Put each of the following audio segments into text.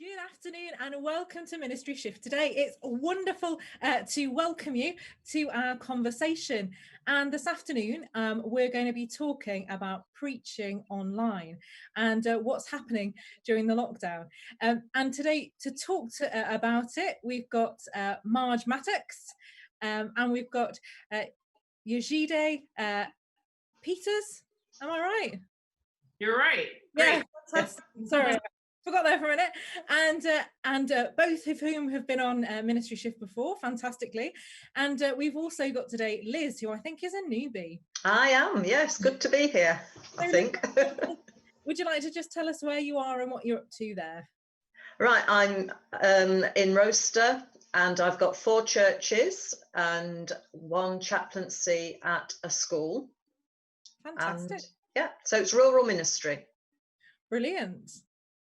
Good afternoon and welcome to Ministry Shift. Today it's wonderful to welcome you to our conversation, and this afternoon we're going to be talking about preaching online and what's happening during the lockdown. And today to talk about it, we've got Marg Mattocks and we've got Yejide Peters. Am I right? You're right. Great. Yeah, Fantastic. Sorry. Forgot there for a minute, and both of whom have been on Ministry Shift before, fantastically. And we've also got today Liz, who I think is a newbie. I am, yes, good to be here, I think. Would you like to just tell us where you are and what you're up to there? Right, I'm in Rochester, and I've got 4 churches and 1 chaplaincy at a school. Fantastic. And, yeah, so it's rural ministry. Brilliant.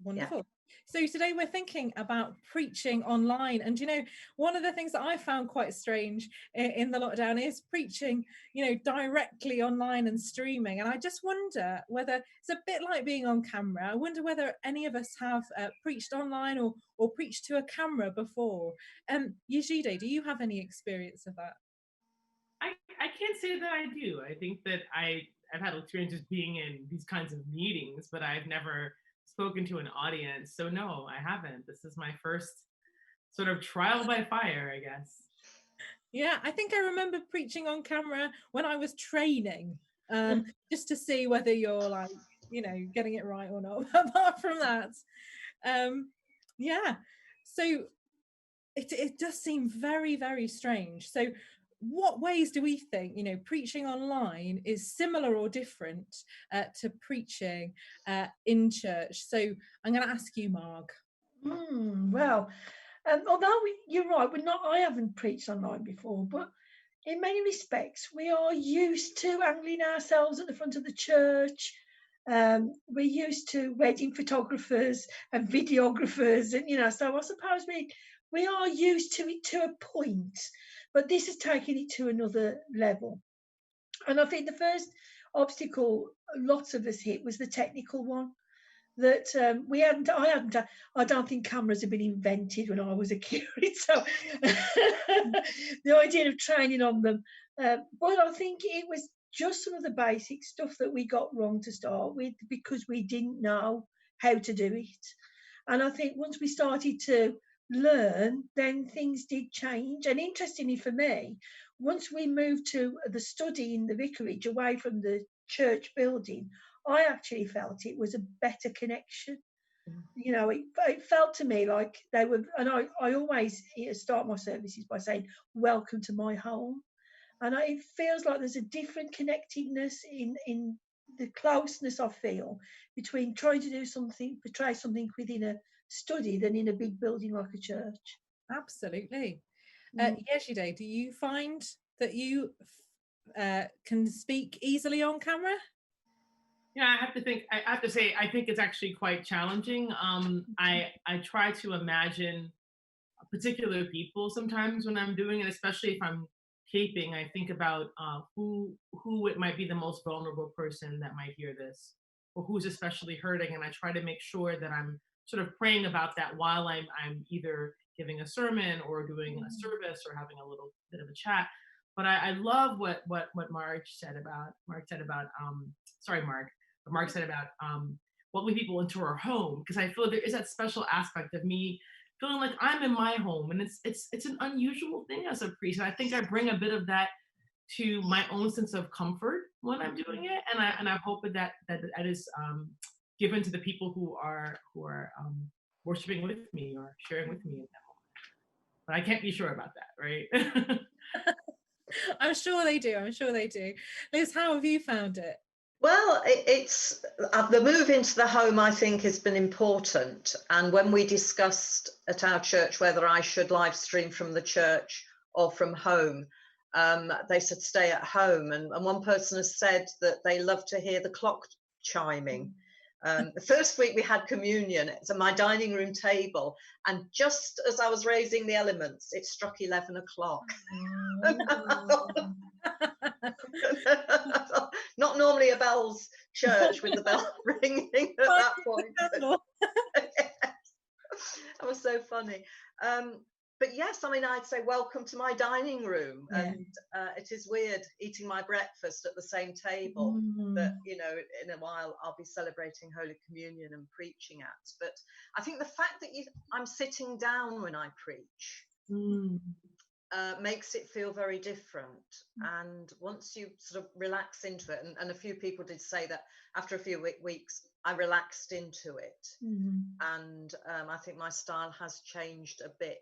Wonderful. Yeah. So today we're thinking about preaching online, and you know, one of the things that I found quite strange in the lockdown is preaching, you know, directly online and streaming. And I just wonder whether it's a bit like being on camera. I wonder whether any of us have preached online or preached to a camera before. Yejide, do you have any experience of that? I can't say that I do. I think that I've had experiences being in these kinds of meetings, but I've never spoken to an audience. So no, I haven't. This is my first sort of trial by fire, I guess. Yeah, I think I remember preaching on camera when I was training, just to see whether you're like, you know, getting it right or not. Apart from that, yeah. So it does seem very, very strange. So what ways do we think, you know, preaching online is similar or different to preaching in church? So I'm going to ask you, Marg. Well, although you're right, I haven't preached online before, but in many respects, we are used to angling ourselves at the front of the church. We're used to wedding photographers and videographers, and you know, so I suppose we are used to it to a point, but this is taking it to another level. And I think the first obstacle lots of us hit was the technical one. That I don't think cameras had been invented when I was a kid. So the idea of training on them, but I think it was just some of the basic stuff that we got wrong to start with because we didn't know how to do it. And I think once we started to learn, then things did change. And interestingly for me, once we moved to the study in the vicarage away from the church building, I actually felt it was a better connection. You know, it felt to me like they were, and I always start my services by saying, welcome to my home. And it feels like there's a different connectedness in the closeness I feel between trying to do something, portray something within a study than in a big building like a church. Absolutely. Yejide, do you find that you can speak easily on camera? Yeah, I have to say, I think it's actually quite challenging. I try to imagine particular people sometimes when I'm doing it, especially if I'm taping. I think about who it might be the most vulnerable person that might hear this, or who's especially hurting, and I try to make sure that I'm sort of praying about that while I'm either giving a sermon or doing a service or having a little bit of a chat. But I love what Marg said about welcoming people into our home, because I feel there is that special aspect of me feeling like I'm in my home, and it's an unusual thing as a priest. And I think I bring a bit of that to my own sense of comfort when I'm doing it, and I hope that is given to the people who are worshiping with me or sharing with me in that moment. But I can't be sure about that, right? I'm sure they do. Liz, how have you found it? Well, it's the move into the home, I think, has been important. And when we discussed at our church whether I should live stream from the church or from home, they said stay at home. And one person has said that they love to hear the clock chiming. The first week we had communion. It's at my dining room table, and just as I was raising the elements, it struck 11 o'clock. Not normally a bells church with the bell ringing at that point. so funny. But yes, I mean, I'd say welcome to my dining room. Yeah. And it is weird eating my breakfast at the same table that, you know, in a while I'll be celebrating Holy Communion and preaching at. But I think the fact that I'm sitting down when I preach makes it feel very different. And once you sort of relax into it, and a few people did say that after a few weeks, I relaxed into it. And I think my style has changed a bit.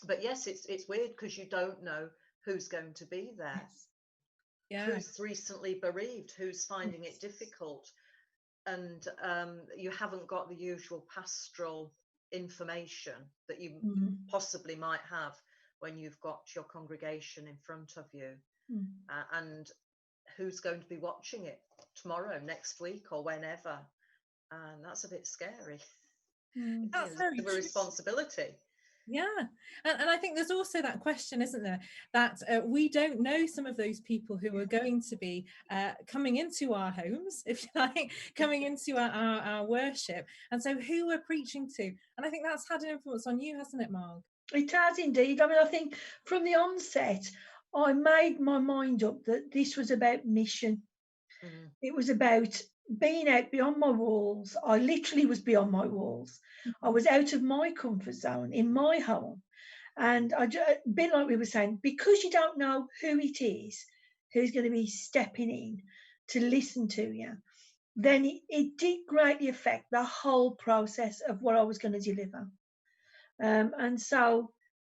But yes, it's weird because you don't know who's going to be there. Yeah. Who's recently bereaved, who's finding it difficult. And you haven't got the usual pastoral information that you possibly might have when you've got your congregation in front of you. And who's going to be watching it tomorrow, next week, or whenever. And that's a bit scary. That's It's very a responsibility. Yeah, and I think there's also that question, isn't there, that we don't know some of those people who are going to be coming into our homes, if you like, coming into our worship, and so who we're preaching to. And I think that's had an influence on you, hasn't it, Marg? It has indeed. I mean, I think from the onset, I made my mind up that this was about mission. It was about being out beyond my walls. I literally was beyond my walls. I was out of my comfort zone in my home. And a bit like we were saying, because you don't know who it is who's going to be stepping in to listen to you, then it did greatly affect the whole process of what I was going to deliver. And so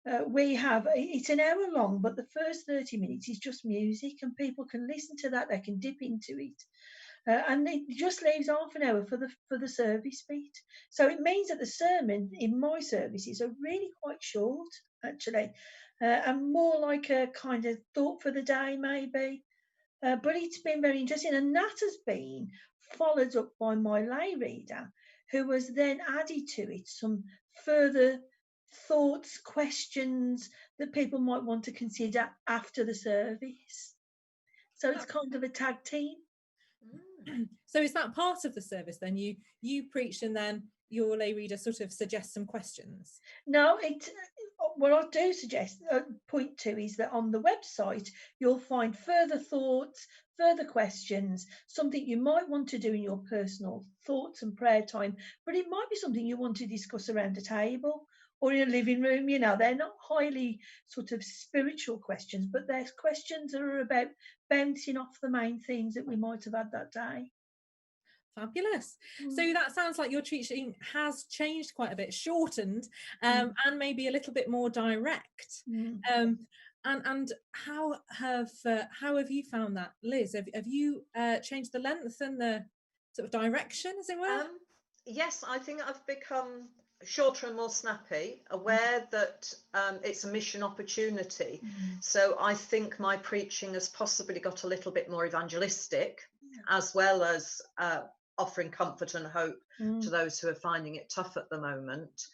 it's an hour long, but the first 30 minutes is just music, and people can listen to that, they can dip into it. And it just leaves half an hour for the service bit. So it means that the sermon in my services are really quite short, actually, and more like a kind of thought for the day, maybe. But it's been very interesting, and that has been followed up by my lay reader, who has then added to it some further thoughts, questions that people might want to consider after the service. So it's kind of a tag team. So is that part of the service then? You preach and then your lay reader sort of suggests some questions? No, what I do suggest, point to, is that on the website you'll find further thoughts, further questions, something you might want to do in your personal thoughts and prayer time, but it might be something you want to discuss around a table or in a living room. You know, they're not highly sort of spiritual questions, but they're questions that are about bouncing off the main themes that we might have had that day. Fabulous. So that sounds like your teaching has changed quite a bit, shortened, and maybe a little bit more direct. And how have you found that, Liz? Have you changed the length and the sort of direction, as it were? Yes, I think I've become shorter and more snappy, aware that it's a mission opportunity. So I think my preaching has possibly got a little bit more evangelistic, as well as offering comfort and hope to those who are finding it tough at the moment.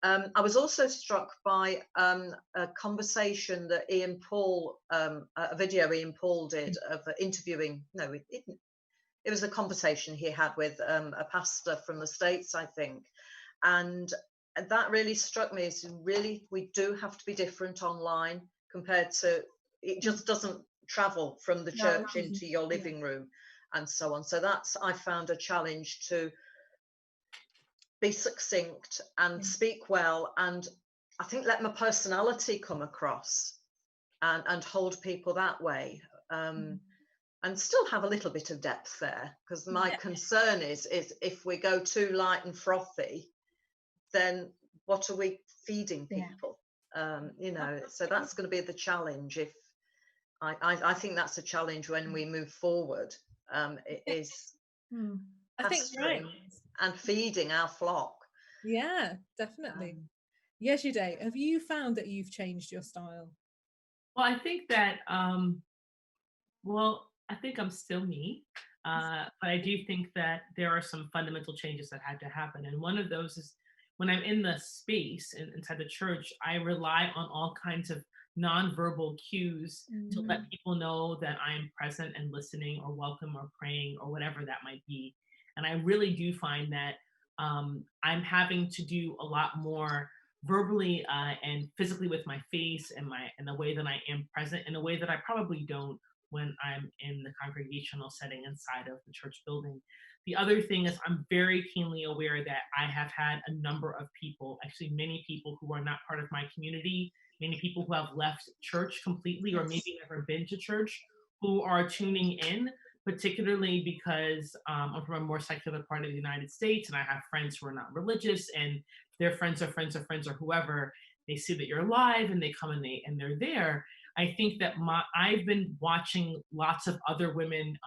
I was also struck by a conversation that Ian Paul, a video Ian Paul did of interviewing, it was a conversation he had with a pastor from the States, I think. And that really struck me as we do have to be different online compared to, it just doesn't travel from the church into your living room and so on. So I found a challenge to be succinct and speak well, and I think let my personality come across and hold people that way, and still have a little bit of depth there, because my concern is if we go too light and frothy, then what are we feeding people? So that's going to be the challenge. If I think that's a challenge when we move forward. It is I think right, and feeding our flock. Yeah, definitely. Yejide, have you found that you've changed your style? Well, I think that I think I'm still me, but I do think that there are some fundamental changes that had to happen, and one of those is when I'm in the space inside the church, I rely on all kinds of nonverbal cues to let people know that I'm present and listening or welcome or praying or whatever that might be. And I really do find that I'm having to do a lot more verbally and physically with my face and the way that I am present in a way that I probably don't when I'm in the congregational setting inside of the church building. The other thing is I'm very keenly aware that I have had a number of people, actually many people who are not part of my community, many people who have left church completely or maybe never been to church, who are tuning in, particularly because I'm from a more secular part of the United States and I have friends who are not religious and their friends or friends or friends or whoever, they see that you're live and they come and they're there. I think that I've been watching lots of other women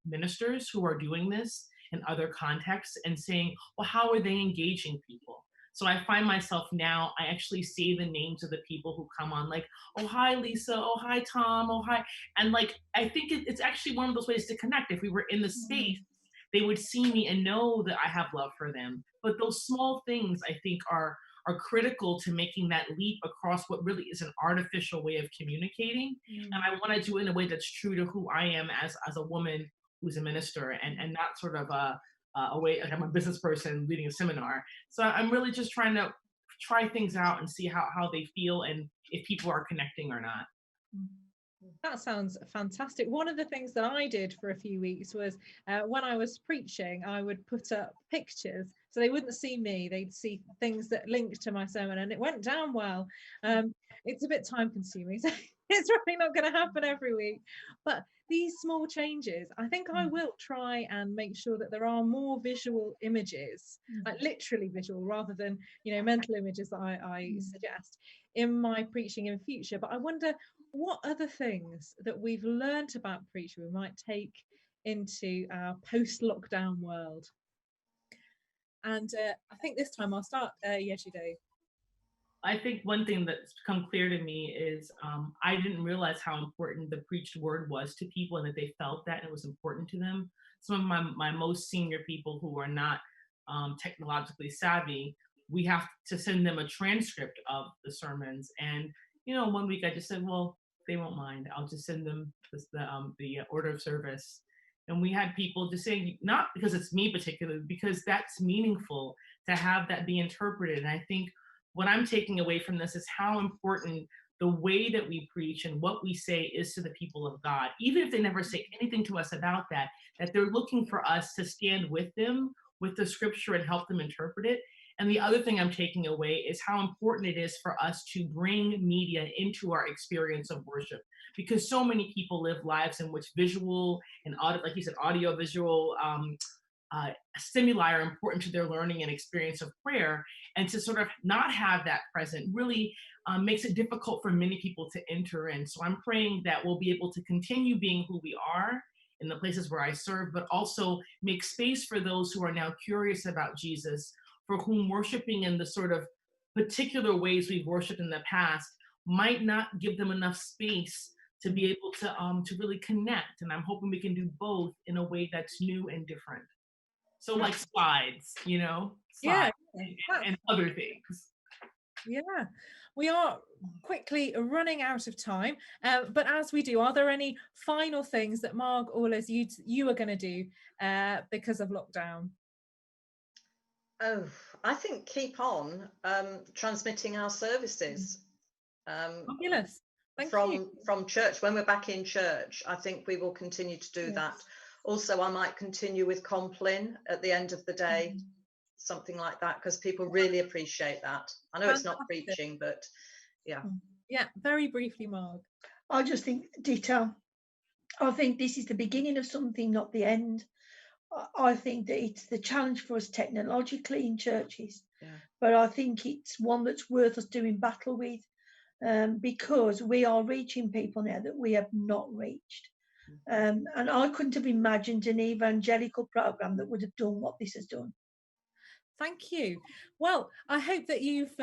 ministers who are doing this in other contexts and saying, well, how are they engaging people? So I find myself now, I actually say the names of the people who come on, like, oh, hi, Lisa. Oh, hi, Tom. Oh, hi. And like, I think it's actually one of those ways to connect. If we were in the space, they would see me and know that I have love for them. But those small things, I think, are critical to making that leap across what really is an artificial way of communicating. And I want to do it in a way that's true to who I am as a woman who's a minister and not sort of a way, like I'm a business person leading a seminar. So I'm really just trying to try things out and see how they feel and if people are connecting or not. That sounds fantastic. One of the things that I did for a few weeks was when I was preaching, I would put up pictures so they wouldn't see me, they'd see things that linked to my sermon, and it went down well. It's a bit time consuming, so it's really not going to happen every week, but these small changes, I think I will try and make sure that there are more visual images, like literally visual rather than, you know, mental images that I suggest in my preaching in future. But I wonder what other things that we've learned about preaching we might take into our post-lockdown world. And I think this time I'll start, Yejide. I think one thing that's become clear to me is I didn't realize how important the preached word was to people and that they felt that and it was important to them. Some of my most senior people who are not technologically savvy, we have to send them a transcript of the sermons. And, you know, one week I just said, well, they won't mind. I'll just send them the order of service. And we had people just saying, not because it's me particularly, because that's meaningful to have that be interpreted. And I think what I'm taking away from this is how important the way that we preach and what we say is to the people of God, even if they never say anything to us about that they're looking for us to stand with them, with the scripture and help them interpret it. And the other thing I'm taking away is how important it is for us to bring media into our experience of worship, because so many people live lives in which visual and audio, like you said, audio, visual stimuli are important to their learning and experience of prayer. And to sort of not have that present really makes it difficult for many people to enter in. So I'm praying that we'll be able to continue being who we are in the places where I serve, but also make space for those who are now curious about Jesus, for whom worshiping in the sort of particular ways we've worshiped in the past might not give them enough space to be able to really connect. And I'm hoping we can do both in a way that's new and different. So like slides, you know, slides and other things. Yeah, we are quickly running out of time, but as we do, are there any final things that Marg or Liz you are going to do because of lockdown? Oh, I think keep on transmitting our services. Fabulous. Thank you. From church, when we're back in church, I think we will continue to do that. Also, I might continue with Compline at the end of the day, something like that, because people really appreciate that. I know it's not preaching, but yeah. Yeah, very briefly, Marg. I just think ditto. I think this is the beginning of something, not the end. I think that it's the challenge for us technologically in churches, but I think it's one that's worth us doing battle with, because we are reaching people now that we have not reached. And I couldn't have imagined an evangelical program that would have done what this has done. Thank you. Well, I hope that you've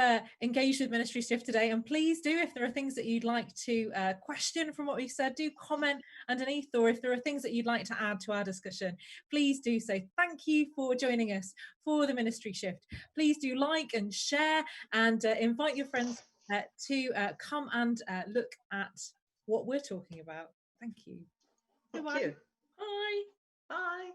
engaged with Ministry Shift today, and please do, if there are things that you'd like to question from what we've said, do comment underneath, or if there are things that you'd like to add to our discussion, please do so. Thank you for joining us for the Ministry Shift. Please do like and share and invite your friends to come and look at what we're talking about. Thank you. Thank you. Bye. Bye.